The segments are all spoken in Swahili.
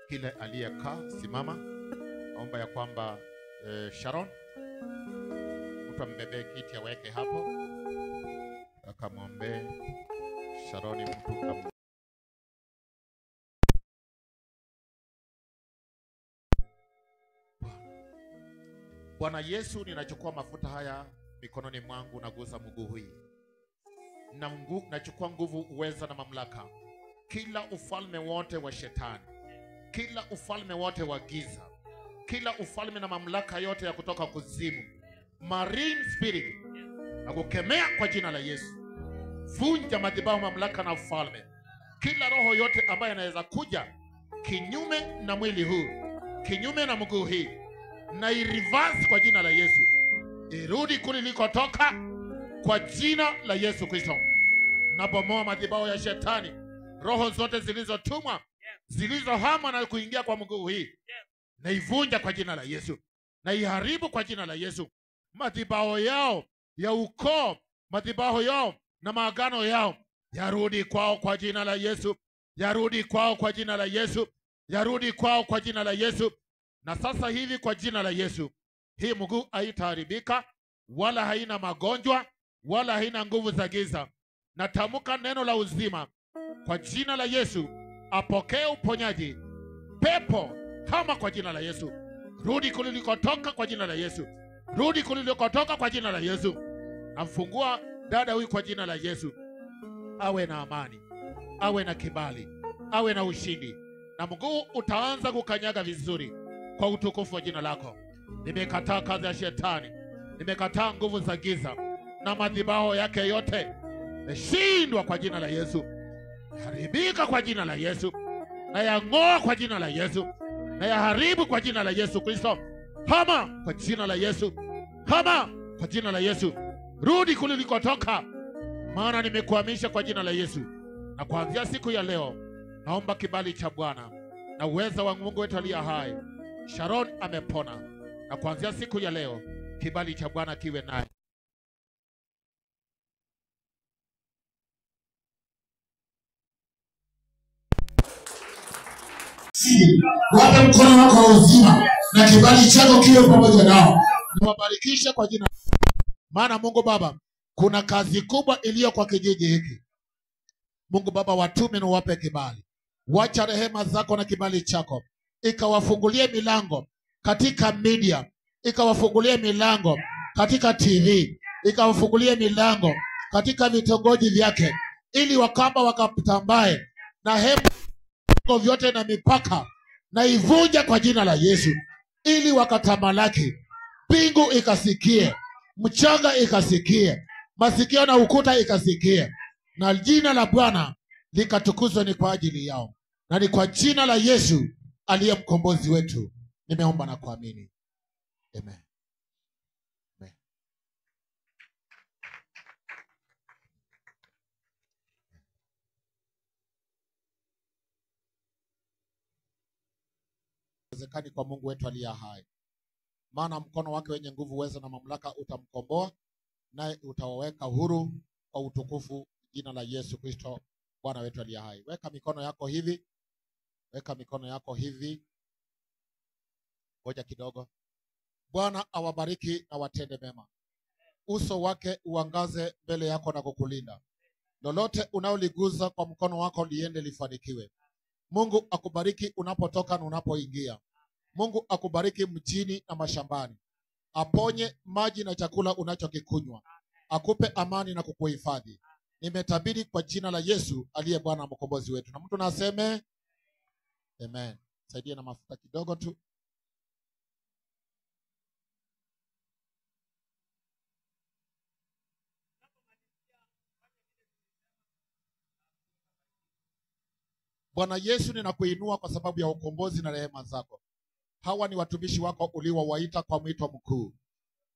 Kile aliyekaa simama. Naomba ya kwamba Sharon mtu ambebe kiti aweke hapo. Akamwombe Sharon mtu Bwana Yesu, ninachukua mafuta haya mikononi mwangu, nagusa mguu hii. Nachukua nguvu, uweza na mamlaka. Kila ufalme wote wa shetani, kila ufalme wote wa giza, kila ufalme na mamlaka yote ya kutoka kuzimu, marine spirit, nakukemea kwa jina la Yesu. Vunja madhabahu, mamlaka na ufalme. Kila roho yote ambayo inaweza kuja kinyume na mwili huu, kinyume na mguu hii, na i-reverse kwa jina la Yesu. Irudi kulikotoka kwa jina la Yesu Kristo. Nabomoa madhabahu ya shetani, roho zote zilizotumwa, zilizohama na kuingia kwa mguu hii, na ivunja kwa jina la Yesu, na iharibu kwa jina la Yesu. Madhabahu yao ya ukoo, madhabahu yao na maagano yao, yarudi kwao kwa jina la Yesu. Yarudi kwao kwa jina la Yesu. Yarudi kwao kwa jina la Yesu. Na sasa hivi kwa jina la Yesu, hii mguu haitaharibika, wala haina magonjwa, wala haina nguvu za giza. Natamka neno la uzima kwa jina la Yesu, apokee uponyaji. Pepo hama kwa jina la Yesu. Rudi kulikotoka kwa jina la Yesu. Rudi kulikotoka kwa jina la Yesu. Namfungua dada huyu kwa jina la Yesu. Awe na amani, awe na kibali, awe na ushindi. Na mguu utaanza kukanyaga vizuri kwa utukufu wa jina lako. Nimekataa kazi ya shetani. Nimekataa nguvu za giza na madhabahu yake yote. Meshindwa kwa jina la Yesu. Haribika kwa jina la Yesu. Na yang'oa kwa jina la Yesu. Na yaharibu kwa jina la Yesu Kristo. Hama kwa jina la Yesu. Hama kwa jina la Yesu. Rudi kulikotoka, maana nimekuhamisha kwa jina la Yesu. Na kuanzia siku ya leo, naomba kibali cha Bwana na uwezo wa Mungu wetu aliye hai. Sharon amepona. Na kuanzia siku ya leo, kibali cha Bwana kiwe naye. Wape mkono wako wa uzima na kibali chako kiwe pamoja nao. Niwabarikishe kwa jina. Maana Mungu Baba, kuna kazi kubwa iliyo kwa kijiji hiki. Mungu Baba, watume na wape kibali. Wacha rehema zako na kibali chako ikawafungulie milango katika media, ikawafungulie milango katika TV, ikawafungulie milango katika vitongoji vyake, ili wakamba wakatambae na hema vyote na mipaka na ivunja kwa jina la Yesu, ili wakatamalaki. Mbingu ikasikie, mchanga ikasikie, masikio na ukuta ikasikie, na jina la Bwana likatukuzwe ni kwa ajili yao. Na ni kwa jina la Yesu aliye mkombozi wetu nimeomba na kuamini. Amen. Amen. Wezekani kwa Mungu wetu aliye hai. Maana mkono wake wenye nguvu, uweza na mamlaka utamkomboa, naye utawaweka huru kwa utukufu jina la Yesu Kristo Bwana wetu aliye hai. Weka mikono yako hivi. Weka mikono yako hivi. Ngoja kidogo. Bwana awabariki na watende mema. Uso wake uangaze mbele yako na kukulinda. Lolote unaoliguza kwa mkono wako liende lifanikiwe. Mungu akubariki unapotoka na unapoingia. Mungu akubariki mjini na mashambani. Aponye maji na chakula unachokikunywa. Akupe amani na kukuhifadhi. Nimetabiri kwa jina la Yesu aliye Bwana mkombozi wetu. Na mtu naseme amen. Saidia na mafuta kidogo tu. Bwana Yesu, ninakuinua kwa sababu ya ukombozi na rehema zako. Hawa ni watumishi wako uliowaita kwa mwito mkuu.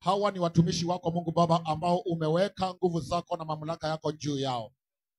Hawa ni watumishi wako Mungu Baba, ambao umeweka nguvu zako na mamlaka yako juu yao.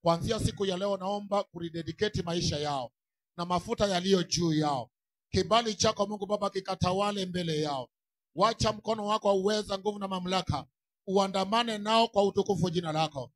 Kuanzia siku ya leo naomba kuridedicate maisha yao na mafuta yaliyo juu yao. Kibali chako Mungu Baba kikatawale mbele yao. Wacha mkono wako wa uweza, nguvu na mamlaka uandamane nao kwa utukufu jina lako.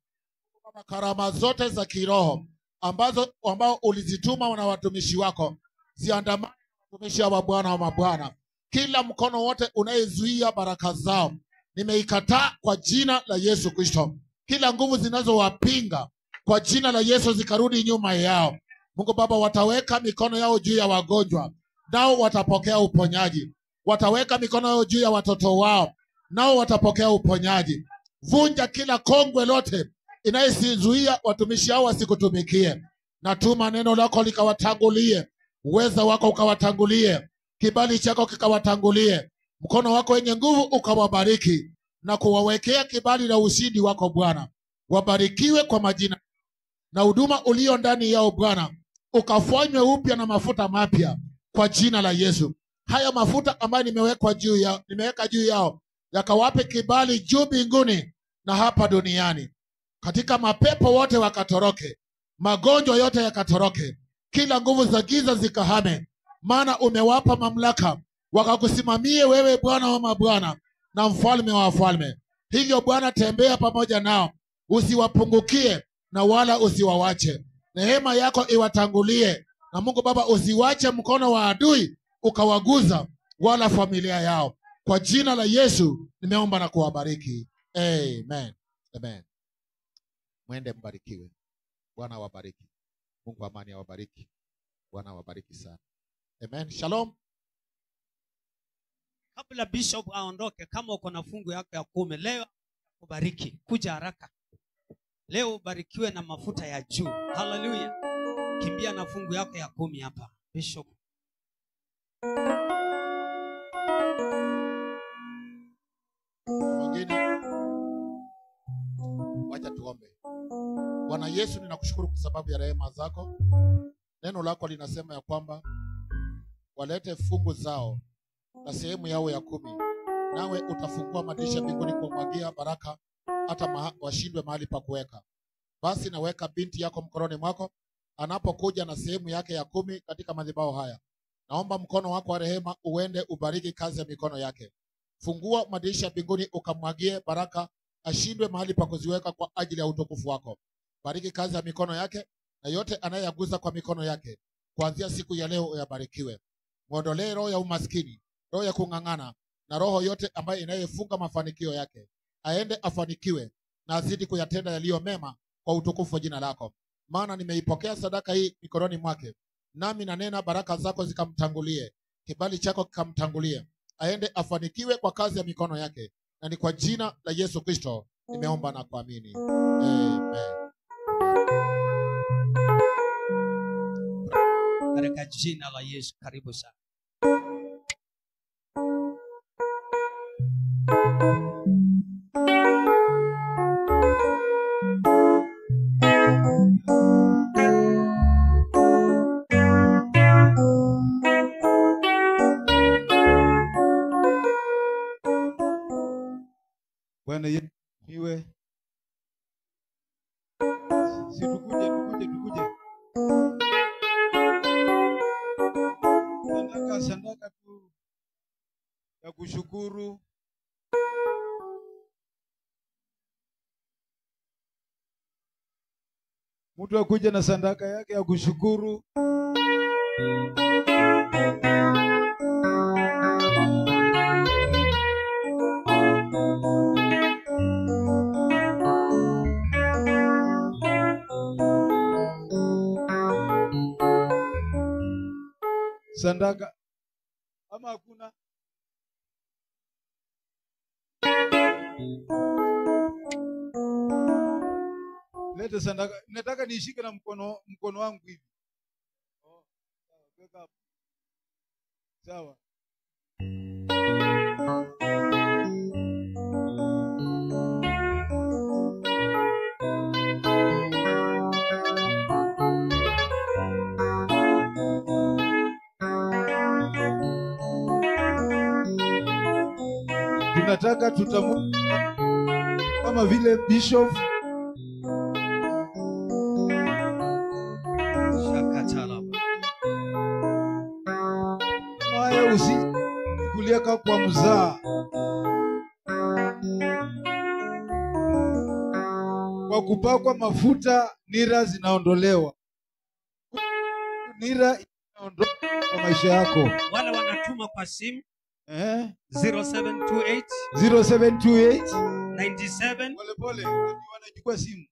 Baba, karama zote za kiroho ambao ulizituma na watumishi wako ziandamane watumishi wa Bwana wa mabwana. Kila mkono wote unayezuia baraka zao nimeikataa kwa jina la Yesu Kristo. Kila nguvu zinazowapinga kwa jina la Yesu zikarudi nyuma yao. Mungu Baba, wataweka mikono yao juu ya wagonjwa, nao watapokea uponyaji. Wataweka mikono yao juu ya watoto wao, nao watapokea uponyaji. Vunja kila kongwe lote inayesizuia watumishi hao wasikutumikie. Natuma neno lako likawatangulie, uweza wako ukawatangulie, kibali chako kikawatangulie, mkono wako wenye nguvu ukawabariki na kuwawekea kibali na ushindi wako Bwana. Wabarikiwe kwa majina na huduma ulio ndani yao Bwana, ukafanywe upya na mafuta mapya kwa jina la Yesu. Haya mafuta ambayo nimeweka juu yao yakawape kibali juu mbinguni na hapa duniani. Katika mapepo wote wakatoroke, magonjwa yote yakatoroke, kila nguvu za giza zikahame, maana umewapa mamlaka wakakusimamie wewe Bwana wa mabwana na mfalme wa wafalme. Hivyo Bwana, tembea pamoja nao, usiwapungukie na wala usiwawache. Neema yako iwatangulie, na Mungu Baba, usiwache mkono wa adui ukawaguza wala familia yao. Kwa jina la Yesu nimeomba na kuwabariki. Amen. Amen. Mwende mbarikiwe. Bwana awabariki. Mungu amani awabariki. Bwana awabariki sana. Amen. Shalom. Kabla bishop aondoke, kama uko na fungu yako ya 10 leo kubariki, kuja haraka. Leo ubarikiwe na mafuta ya juu. Hallelujah. Kimbia na fungu yako ya 10 hapa. Bishop. Mwingine. Wacha tuombe. Bwana Yesu, ninakushukuru kwa sababu ya rehema zako. Neno lako linasema ya kwamba walete fungu zao na sehemu yao ya 10, nawe utafungua madirisha mbinguni kumwagia baraka hata washindwe mahali pa kuweka. Basi naweka binti yako mkononi mwako, anapokuja na sehemu yake ya 10 katika madhabahu haya. Naomba mkono wako wa rehema uende ubariki kazi ya mikono yake. Fungua madirisha mbinguni ukamwagie baraka, ashindwe mahali pa kuziweka kwa ajili ya utukufu wako. Bariki kazi ya mikono yake, na yote anayeyaguza kwa mikono yake kuanzia siku ya leo uyabarikiwe. Muondolee roho ya umaskini, roho ya kung'ang'ana, na roho yote ambayo inayefunga mafanikio yake. Aende afanikiwe na azidi kuyatenda yaliyo mema kwa utukufu wa jina lako. Maana nimeipokea sadaka hii mikononi mwake, nami nanena baraka zako zikamtangulie, kibali chako kikamtangulie. Aende afanikiwe kwa kazi ya mikono yake, na ni kwa jina la Yesu Kristo nimeomba na kuamini. Amen. Katika jina la Yesu, karibu sana. Bwana Yesu iwe. Tukuje. Sadaka tu ya kushukuru. Mtu akuje na sadaka yake ya kushukuru. Sadaka ama hakuna? Leta sadaka. Nataka nishike na mkono wangu hivi. Oh, sawa, sawa. Tunataka tutamu kama vile bishop haya, usikulieka kwa mzaa. Kwa kupakwa mafuta nira zinaondolewa. nira inaondoka kwa maisha yako. Wale wanatuma kwa simu 0728 0728 97 pole pole, wanachukua simu